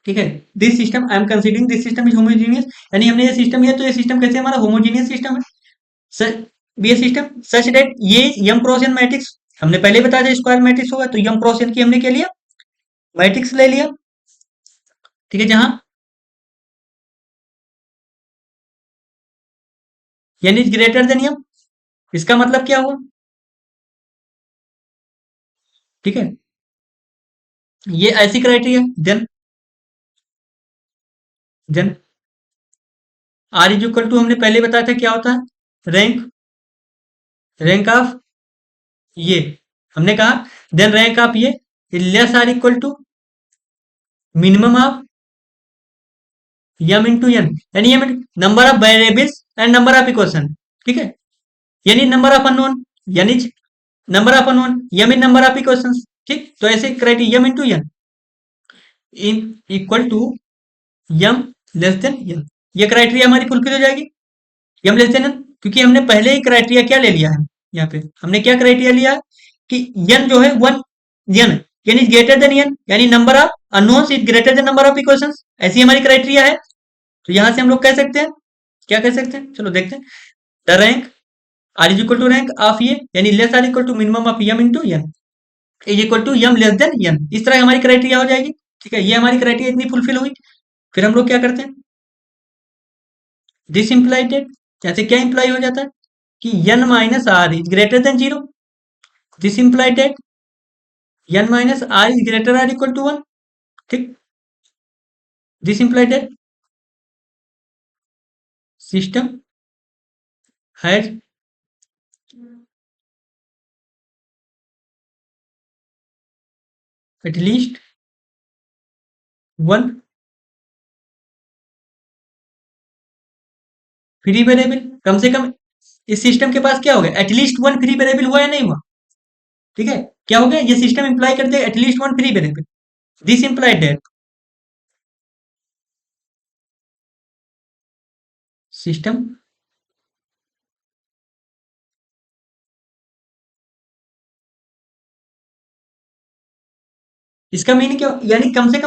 ठीक है, this system I am considering this system is homogeneous, यानी हमने ये सिस्टम लिया तो ये सिस्टम कैसे हमारा होमोजीनियस सिस्टम है। ये सिस्टम सच दैट ये यम क्रॉस एन मैट्रिक्स, हमने पहले बताया था स्क्वायर मैट्रिक्स होगा, तो यम क्रॉस एन की हमने क्या लिया, मैट्रिक्स ले लिया। ठीक है, जहां n is greater than m, इसका मतलब क्या हुआ। ठीक है, ये ऐसी criteria, then then r is equal to हमने पहले बताया था क्या होता है, रैंक, रैंक ऑफ ये, हमने कहा देन रैंक ऑफ ये less are equal to minimum of m into n, यानी m number of variables and number of equation, ठीक है, यानी नंबर ऑफ अननोन, यानी number of unknown, m in number of equations, ठीक, तो ऐसे criteria m into n in equal to m less than n, ये criteria हमारी fulfil हो जाएगी, यम लेस देन एन, क्योंकि हमने पहले ही क्राइटेरिया क्या ले लिया है, यहाँ पे हमने क्या क्राइटेरिया लिया है कि एन जो है one, n n is greater than n, यानी number of unknowns is greater than number of equations, ऐसी हमारी क्राइटेरिया है। तो यहां से हम लोग कह सकते हैं, क्या कह सकते हैं, चलो देखते हैं, the rank r is equal to rank of ये, यानी less are equal to minimum of m into n is equal to m less than n, इस तरह हमारी क्राइटेरिया हो जाएगी, ठीक है, ये हमारी क्राइटेरिया इतनी फुलफिल हुई। फिर हम लोग क्या करते हैं, दिस इंप्लाइड दैट, जैसे क्या इंप्लाई हो जाता है कि n minus r is greater than zero, this implied that n minus r is greater or equal to one, ठीक, this implied that system has at least one free variable, कम से कम इस सिस्टम के पास क्या हो गया, एटलीस्ट वन फ्री वेरिएबल हुआ या नहीं हुआ, ठीक है, क्या हो गया, ये सिस्टम इंप्लाई करते हैं at least one free variable, this implied that system, इसका मीनिंग क्या, यानी कम से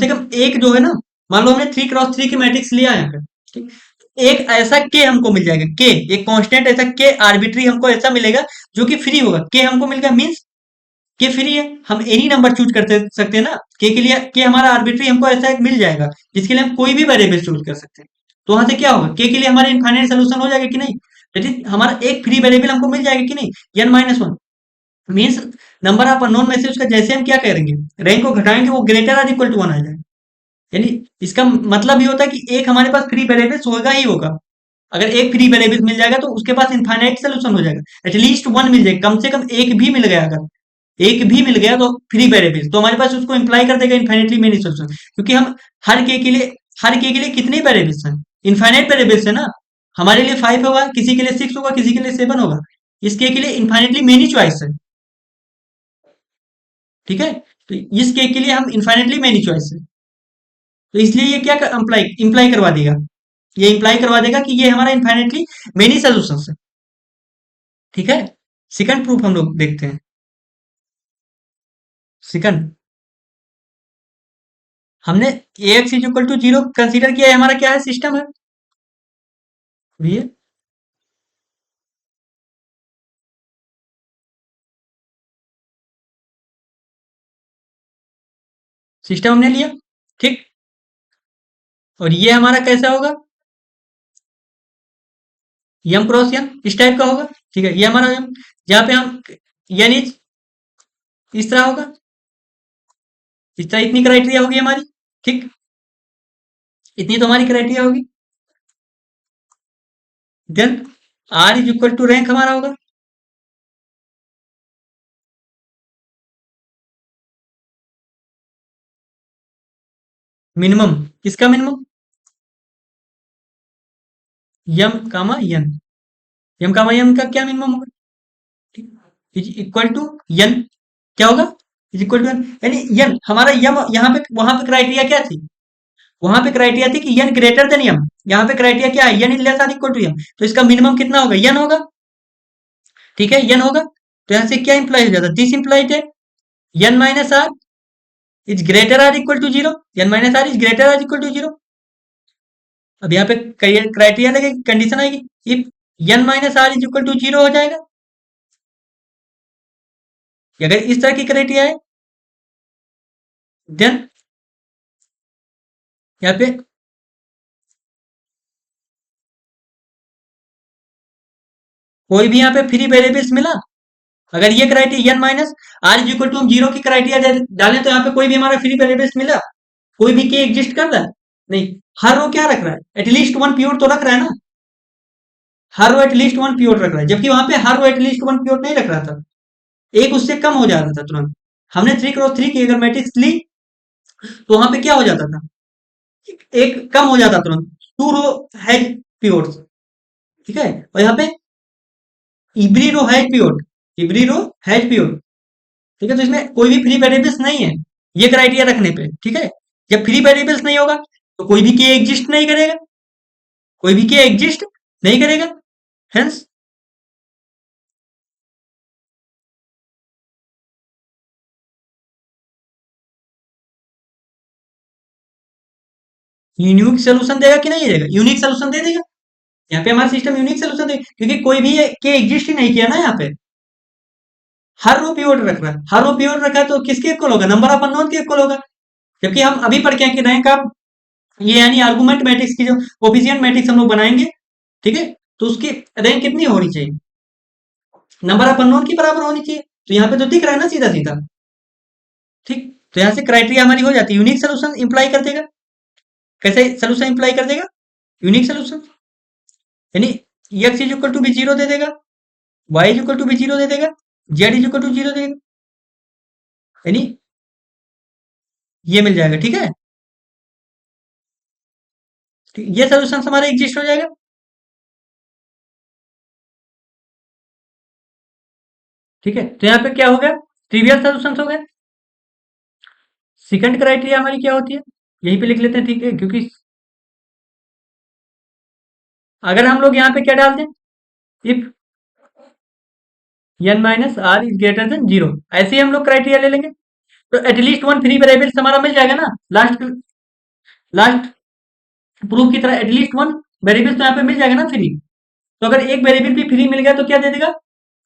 कम एक जो है ना, मान लो हमने 3x3 की मैट्रिक्स लिया है यहाँ पे, ठीक, एक ऐसा के हमको मिल जाएगा, के एक कांस्टेंट ऐसा के आर्बिट्री हमको ऐसा मिलेगा जो कि फ्री होगा, के हमको मिल गया मींस के फ्री है, हम एनी नंबर चूज कर सकते हैं ना, के लिए के हमारा आर्बिट्री हमको ऐसा एक मिल जाएगा जिसके लिए हम कोई भी वेरिएबल चूज कर सकते हैं, तो वहां से क्या होगा, के लिए हमारे इनफाइनाइट सोल्यूशन हो जाएगा कि नहीं, दैट इज हमारा एक फ्री वेरिएबल हमको मिल जाएगा कि नहीं, n minus one means number of unknown में से उसका जैसे हम क्या करेंगे, रैंक को घटाएंगे वो greater or equal to one आ जाएगा, यानी इसका मतलब ये होता है कि एक हमारे पास फ्री वेरिएबल्स होगा ही होगा, अगर एक फ्री वेरिएबल मिल जाएगा तो उसके पास इनफाइनाइट सोल्यूशन हो जाएगा, एटलीस्ट वन मिल जाएगा, कम से कम एक भी मिल गया, अगर एक भी मिल गया तो फ्री वेरिएबल, तो हमारे पास उसको इंप्लाई कर देगा इनफाइनाइटली मेनी सोल्यूशन, क्योंकि हम हर के लिए कितने वेरिएबल्स हैं, इनफाइनाइट वेरिएबल्स है ना, हमारे लिए 5 होगा, किसी के लिए 6 होगा, किसी के लिए 7 होगा, इसके के लिए इनफाइनाइटली मेनी चॉइस है, ठीक है, तो इस केक के लिए हम इनफाइनेटली मेनी चॉइस है, तो इसलिए ये क्या इंप्लाई इंप्लाई करवा देगा, ये इंप्लाई करवा देगा कि ये हमारा इनफाइनेटली मेनी सोल्यूशन है, ठीक है। सेकंड प्रूफ हम लोग देखते हैं, सेकंड हमने ax is equal to zero consider किया है, हमारा क्या है, सिस्टम है, ये सिस्टम हमने लिया, ठीक, और ये हमारा कैसा होगा, यम क्रॉस यन इस टाइप का होगा, ठीक है, ये हमारा यम, जहां पे हम यन इज इस तरह होगा, इस तरह इतनी क्राइटेरिया होगी हमारी, ठीक, इतनी तो हमारी क्राइटेरिया होगी, then r is equal to rank हमारा होगा, मिनिमम, किसका मिनिमम, यम कामा यन, यम कामा यन का क्या मिनिमम होगा, ठीक, इज इक्वल टू यन, क्या होगा, इज इक्वल टू यन, यानी यन हमारा यम, यहाँ पे वहां पे क्राइटेरिया क्या थी, वहां पे क्राइटेरिया थी कि यन ग्रेटर देन यम, यहाँ पे क्राइटेरिया क्या है, n is less are equal to m, तो इसका मिनिमम कितना होगा, यन होगा, ठीक है, यन होगा, तो यहाँ से क्या इंप्लाई हो जाता है, दिस इंप्लाइड है n minus r is greater or equal to zero, n minus r is greater or equal to zero, अब यहाँ पे क्राइटेरिया लगेगी, कंडीशन आएगी, if n minus r is equal to zero हो जाएगा, अगर इस तरह की क्राइटेरिया है देन यहाँ पे कोई भी यहाँ पे फ्री वेरिएबल्स मिला, अगर ये criteria n minus r is equal to हम जीरो की क्राइटेरिया डालें तो यहाँ पे कोई भी हमारा फ्री वेरिएबल्स मिला, कोई भी के एग्जिस्ट कर रहा है? नहीं। हर रो क्या रख रहा है? एटलीस्ट वन प्योर तो रख रहा है ना। हर रो एटलीस्ट वन प्योर रख रहा है, जबकि वहां पे हर रो एटलीस्ट वन प्योर नहीं रख रहा था। एक उससे कम हो जाता था तुरंत। हमने 3 क्रॉस 3 की अगर मैट्रिक्स ली तो वहां पे क्या हो जाता था? एक कम हो जाता तुरंत। Two row has pure. ठीक है। और यहाँ पे every row has pure. Every row has pure. ठीक है। तो इसमें कोई भी फ्री वेरिएबल्स नहीं है ये क्राइटेरिया रखने पे। ठीक है। जब फ्री वेरिएबल्स नहीं होगा तो कोई भी के एग्जिस्ट नहीं करेगा। कोई भी के एग्जिस्ट नहीं करेगा। हेंस यूनिक सोल्यूशन देगा कि नहीं देगा? यूनिक सोल्यूशन दे देगा। यहाँ पे हमारा सिस्टम यूनिक सोल्यूशन देगा क्योंकि कोई भी के एग्जिस्ट ही नहीं किया ना यहाँ पे। हर रो प्योर रख रहा है। हर रो प्योर रखा है तो किसके इक्वल होगा? नंबर ऑफ अननोन के इक्वल होगा। जबकि हम अभी पढ़ के हैं कि रैंक ऑफ, ये यानी आर्गुमेंट मैट्रिक्स की जो कोफिशिएंट मैट्रिक्स हम लोग बनाएंगे, ठीक है, तो उसकी रैंक कितनी होनी चाहिए? नंबर ऑफ अननोन की बराबर होनी चाहिए। तो यहाँ पे तो दिख रहा है ना सीधा सीधा। ठीक। तो यहाँ से क्राइटेरिया हमारी हो जाती है। यूनिक सोल्यूशन इंप्लाई कर देगा। कैसे सोल्यूशन इंप्लाई कर देगा? यूनिक सोल्यूशन यानी x is equal to b zero दे देगा, y is equal to b zero दे देगा, z is equal to zero देगा। यानी ये मिल जाएगा। ठीक है। ये सोल्यूशन हमारे एग्जिस्ट हो जाएगा। ठीक है। तो यहाँ पे क्या हो गया? ट्रिवियल सोल्यूशन हो गए। सेकंड क्राइटेरिया हमारी क्या होती है? यहीं पे लिख लेते हैं। ठीक है। क्योंकि अगर हम लोग यहाँ पे क्या डाल दें, if n minus r is greater than zero, ऐसे ही हम लोग क्राइटेरिया ले लेंगे तो एटलीस्ट वन फ्री वेरिएबल्स हमारा मिल जाएगा ना। लास्ट लास्ट प्रूफ की तरह एटलीस्ट वन वेरिएबल्स तो यहाँ पे मिल जाएगा ना फ्री। तो अगर एक वेरिएबल भी फ्री मिल गया तो क्या दे देगा?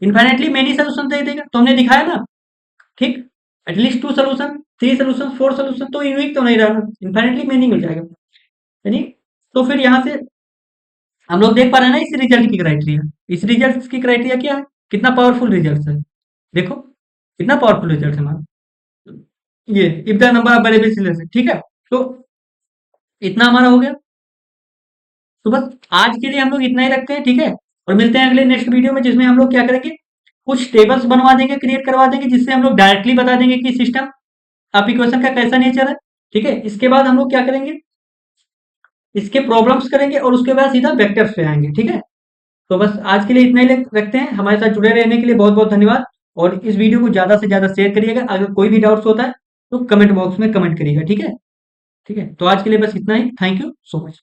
इन्फाइनेटली मेनी सोल्यूशन दे देगा। तो हमने दिखाया ना। ठीक। At least to solution, three solution, four solution, तो यूनिक तो नहीं रहा, इन्फाइनेटली मेनी मिल जाएगा। यानी तो फिर यहाँ से हम लोग देख पा रहे हैं ना इस रिजल्ट की क्राइटेरिया। इस रिजल्ट की क्राइटेरिया क्या है? कितना पावरफुल रिजल्ट है। देखो कितना पावरफुल रिजल्ट है हमारा। ये if the number of variables. ठीक है। तो इतना हमारा हो गया। तो बस आज के लिए हम लोग इतना ही रखते हैं। ठीक है। और मिलते हैं अगले नेक्स्ट वीडियो में, जिसमें हम लोग क्या करेंगे, कुछ टेबल्स बनवा देंगे, क्रिएट करवा देंगे, जिससे हम लोग डायरेक्टली बता देंगे कि सिस्टम ऑफ इक्वेशन का कैसा नेचर है। ठीक है। इसके बाद हम लोग क्या करेंगे, इसके प्रॉब्लम्स करेंगे और उसके बाद सीधा वेक्टर्स पे आएंगे। ठीक है। तो बस आज के लिए इतना ही रखते हैं। हमारे साथ जुड़े रहने के लिए बहुत बहुत धन्यवाद। और इस वीडियो को ज्यादा से ज्यादा शेयर करिएगा। अगर कोई भी डाउट्स होता है तो कमेंट बॉक्स में कमेंट करिएगा। ठीक है। ठीक है। तो आज के लिए बस इतना ही। Thank you so much.